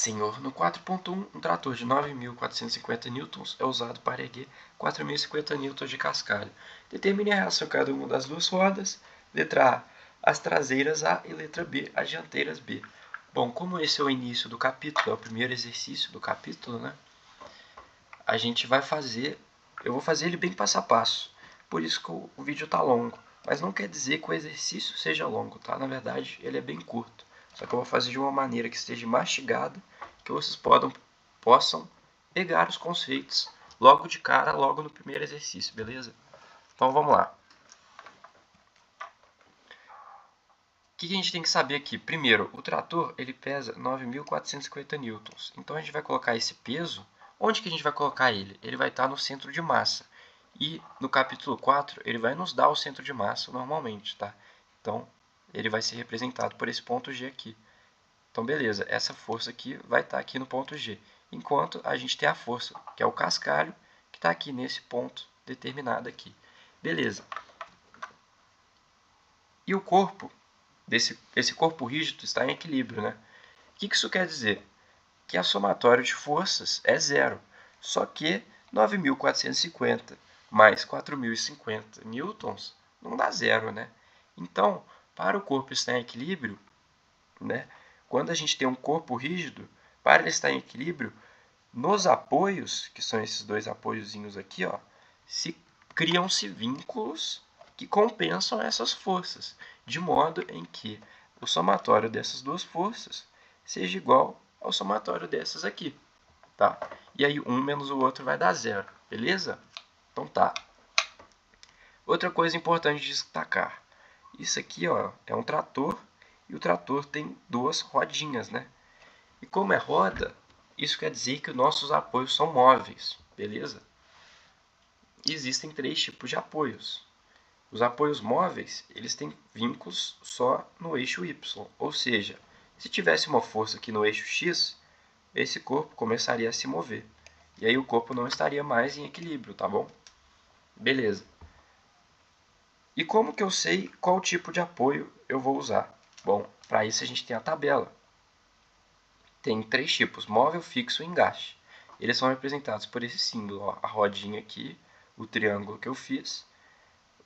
senhor, no 4.1, um trator de 9.450 newtons é usado para erguer 4.050 newtons de cascalho. Determine a reação de cada uma das duas rodas. Letra A, as traseiras A e letra B, as dianteiras B. Bom, como esse é o início do capítulo, é o primeiro exercício do capítulo, né? A gente vai fazer, eu vou fazer ele bem passo a passo, por isso que o vídeo está longo. Mas não quer dizer que o exercício seja longo, tá? Na verdade, ele é bem curto. Só que eu vou fazer de uma maneira que esteja mastigada, que vocês possam pegar os conceitos logo de cara, logo no primeiro exercício, beleza? Então vamos lá. O que a gente tem que saber aqui? Primeiro, o trator ele pesa 9.450 newtons. Então a gente vai colocar esse peso. Onde que a gente vai colocar ele? Ele vai estar no centro de massa. E no capítulo 4 ele vai nos dar o centro de massa normalmente, tá? Então ele vai ser representado por esse ponto G aqui. Então beleza, essa força aqui vai estar aqui no ponto G. Enquanto a gente tem a força, que é o cascalho, que está aqui nesse ponto determinado aqui. Beleza. E o corpo? Esse corpo rígido está em equilíbrio, né? O que isso quer dizer? Que a somatória de forças é zero. Só que 9.450 mais 4.050 newtons não dá zero, né? Então, para o corpo estar em equilíbrio, né? Quando a gente tem um corpo rígido, para ele estar em equilíbrio, nos apoios, que são esses dois apoiozinhos aqui, ó, criam-se vínculos que compensam essas forças, de modo em que o somatório dessas duas forças seja igual ao somatório dessas aqui, tá? E aí um menos o outro vai dar zero, beleza? Então tá. Outra coisa importante de destacar, isso aqui, ó, é um trator e o trator tem duas rodinhas, né? E como é roda, isso quer dizer que os nossos apoios são móveis, beleza? Existem três tipos de apoios. Os apoios móveis, eles têm vínculos só no eixo Y, ou seja, se tivesse uma força aqui no eixo X, esse corpo começaria a se mover. E aí o corpo não estaria mais em equilíbrio, tá bom? Beleza. E como que eu sei qual tipo de apoio eu vou usar? Bom, para isso a gente tem a tabela. Tem três tipos, móvel, fixo e engaste. Eles são representados por esse símbolo, ó, a rodinha aqui, o triângulo que eu fiz,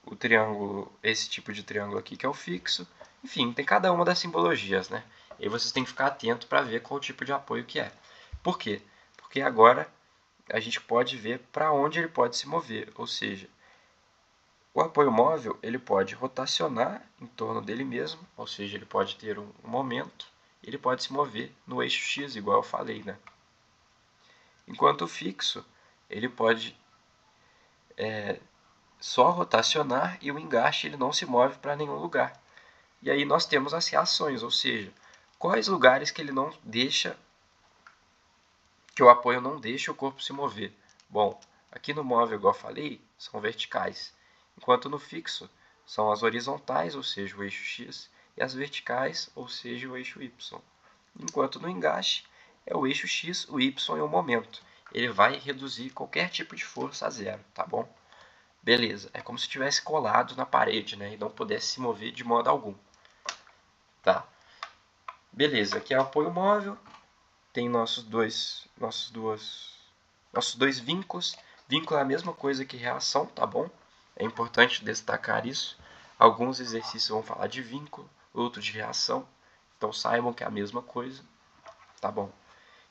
o triângulo, esse tipo de triângulo aqui que é o fixo. Enfim, tem cada uma das simbologias, né? E aí vocês têm que ficar atento para ver qual tipo de apoio que é. Por quê? Porque agora a gente pode ver para onde ele pode se mover, ou seja, o apoio móvel ele pode rotacionar em torno dele mesmo, ou seja, ele pode ter um momento, ele pode se mover no eixo X, igual eu falei, né? Enquanto o fixo, ele pode só rotacionar e o engaste ele não se move para nenhum lugar. E aí nós temos as reações, ou seja, quais lugares que ele não deixa, que o apoio não deixa o corpo se mover. Bom, aqui no móvel, igual eu falei, são verticais, enquanto no fixo são as horizontais, ou seja, o eixo X, e as verticais, ou seja, o eixo Y. Enquanto no engaste é o eixo X, o Y e o momento. Ele vai reduzir qualquer tipo de força a zero, tá bom? Beleza, é como se estivesse colado na parede, né, e não pudesse se mover de modo algum. Tá. Beleza, aqui é o apoio móvel, tem nossos dois vínculos. Vínculo é a mesma coisa que reação, tá bom? É importante destacar isso. Alguns exercícios vão falar de vínculo, outros de reação. Então saibam que é a mesma coisa, tá bom?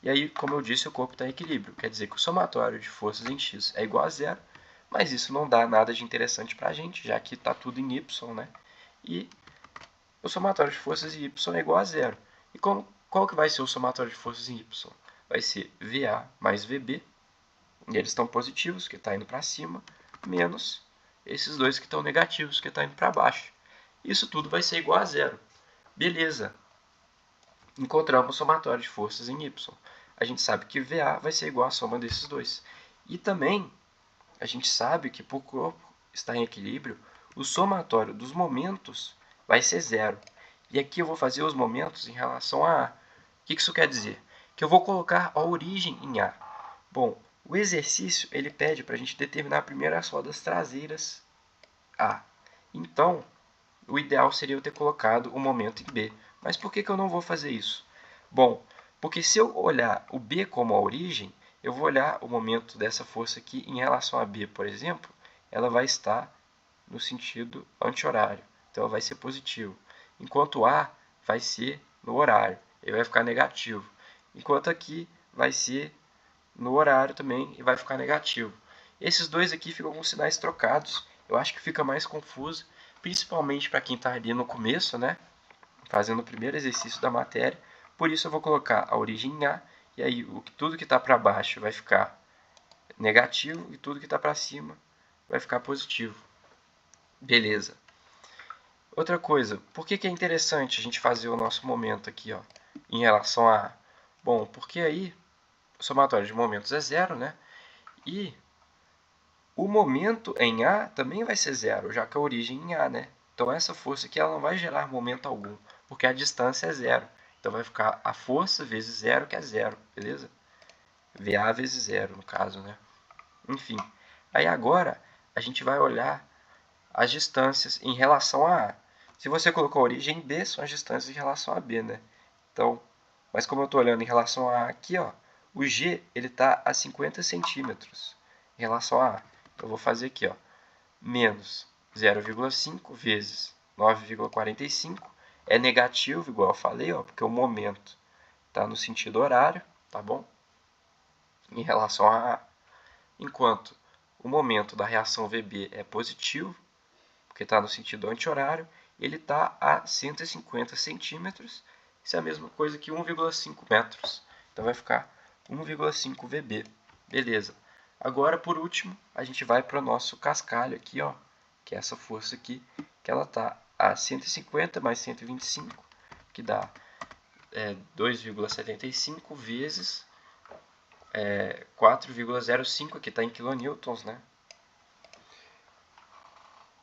E aí, como eu disse, o corpo está em equilíbrio. Quer dizer que o somatório de forças em x é igual a zero, mas isso não dá nada de interessante para a gente, já que está tudo em y, né? E o somatório de forças em y é igual a zero. E qual que vai ser o somatório de forças em y? Vai ser VA mais VB, e eles estão positivos, que está indo para cima, menos esses dois que estão negativos, que está indo para baixo. Isso tudo vai ser igual a zero. Beleza. Encontramos o somatório de forças em y. A gente sabe que VA vai ser igual à soma desses dois. E também a gente sabe que por o corpo estar em equilíbrio, o somatório dos momentos vai ser zero. E aqui eu vou fazer os momentos em relação a A. O que isso quer dizer? Que eu vou colocar a origem em A. Bom, o exercício ele pede para a gente determinar primeiro as rodas traseiras A. Então, o ideal seria eu ter colocado o momento em B. Mas por que eu não vou fazer isso? Bom, Porque se eu olhar o B como a origem, eu vou olhar o momento dessa força aqui em relação a B, por exemplo, ela vai estar no sentido anti-horário. Então, ela vai ser positivo. Enquanto A vai ser no horário, ele vai ficar negativo. Enquanto aqui vai ser no horário também e vai ficar negativo. Esses dois aqui ficam com sinais trocados. Eu acho que fica mais confuso, principalmente para quem está ali no começo, né? Fazendo o primeiro exercício da matéria. Por isso eu vou colocar a origem em A, e aí tudo que está para baixo vai ficar negativo e tudo que está para cima vai ficar positivo. Beleza. Outra coisa, por que é interessante a gente fazer o nosso momento aqui, ó, em relação a A? Bom, porque aí o somatório de momentos é zero, né? E o momento em A também vai ser zero, já que a origem é em A, né? Então essa força aqui ela não vai gerar momento algum, porque a distância é zero. Então vai ficar a força vezes zero, que é zero, beleza? VA vezes zero, no caso, né? Enfim, aí agora a gente vai olhar as distâncias em relação a A. Se você colocou a origem em B, são as distâncias em relação a B, né? Então, mas como eu estou olhando em relação a A aqui, ó, o G está a 50 centímetros em relação a A. Então, eu vou fazer aqui, ó, menos 0,5 vezes 9,45 é negativo, igual eu falei, ó, porque o momento está no sentido horário, tá bom? Em relação a A. Enquanto o momento da reação VB é positivo, porque está no sentido anti-horário, ele está a 150 centímetros, isso é a mesma coisa que 1,5 metros. Então vai ficar 1,5 VB. Beleza. Agora, por último, a gente vai para o nosso cascalho aqui, ó, que é essa força aqui, que ela está a 150 mais 125, que dá 2,75 vezes 4,05, que está em quilonewtons, né?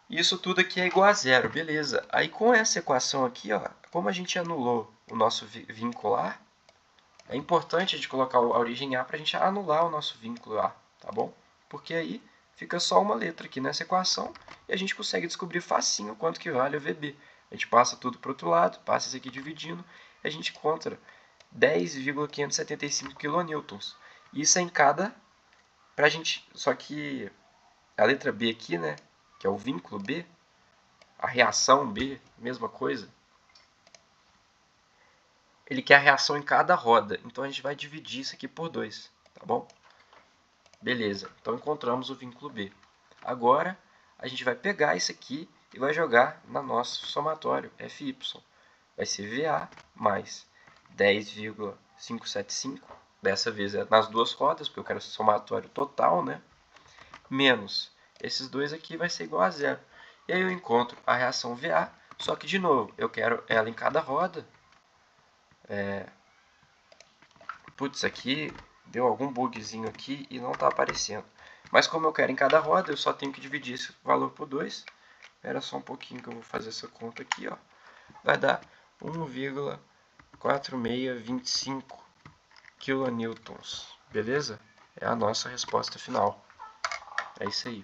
Isso tudo aqui é igual a zero, beleza. Aí com essa equação aqui, ó, como a gente anulou o nosso vínculo A, é importante a gente colocar a origem A para a gente anular o nosso vínculo A, tá bom? Porque aí fica só uma letra aqui nessa equação e a gente consegue descobrir facinho quanto que vale o VB. A gente passa tudo para o outro lado, passa isso aqui dividindo, e a gente encontra 10,575 kN. Isso é em cada... Pra gente, só que a letra B aqui, né, que é o vínculo B, a reação B, mesma coisa, ele quer a reação em cada roda. Então a gente vai dividir isso aqui por 2, tá bom? Beleza, então encontramos o vínculo B. Agora a gente vai pegar isso aqui e vai jogar no nosso somatório FY. Vai ser VA mais 10,575, dessa vez é nas duas rodas, porque eu quero o somatório total, né? Menos esses dois aqui vai ser igual a zero. E aí eu encontro a reação VA, só que de novo, eu quero ela em cada roda. Putz, aqui deu algum bugzinho aqui e não está aparecendo. Mas como eu quero em cada roda, eu só tenho que dividir esse valor por 2. Espera só um pouquinho que eu vou fazer essa conta aqui, ó. Vai dar 1,4625 kN. Beleza? É a nossa resposta final. É isso aí.